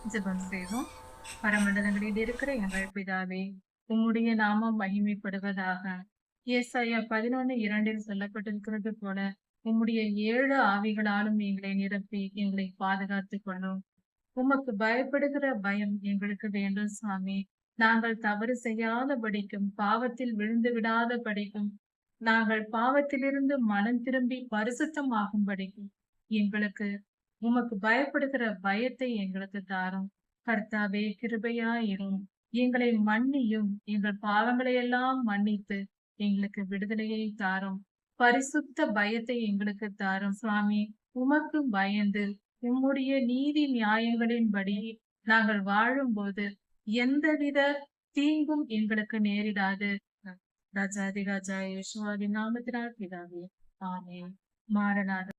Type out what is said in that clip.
ஜெபம் செய்வோம். பரமண்டலங்களில் இருக்கிற எங்கள் பிதாவே, உம்முடைய நாமம் மகிமைப்படுவதாக. ஏசாயா 11:2 சொல்லப்பட்டிருக்கிறது போல, உம்முடைய 7 ஆவிகளாலும் எங்களை நிரப்பி எங்களை பாதுகாத்துக் கொள்ளும். உமக்கு பயப்படுகிற பயம் எங்களுக்கு வேண்டும் சுவாமி. நாங்கள் தவறு செய்யாதபடிக்கும், பாவத்தில் விழுந்து விடாதபடிக்கும், நாங்கள் பாவத்திலிருந்து மனம் திரும்பி பரிசுத்தமாகும்படிக்கும், எங்களுக்கு உமக்கு பயப்படுகிற பயத்தை எங்களுக்கு தாரும். கர்த்தாவே கிருபையாயிரும். எங்களை மன்னியும். எங்கள் பாவங்களை எல்லாம் மன்னித்து, எங்களுக்கு விடுதலையை தாரும். பரிசுத்த பயத்தை எங்களுக்கு தாரும் சுவாமி. உமக்கு பயந்து உம்முடைய நீதி நியாயங்களின்படி நாங்கள் வாழும்போது எந்தவித தீங்கும் எங்களுக்கு நேரிடாது. ராஜாதி ராஜா இயேசுவின் நாமத்தினால் பிதாவே. ஆமென். மாரநாதா.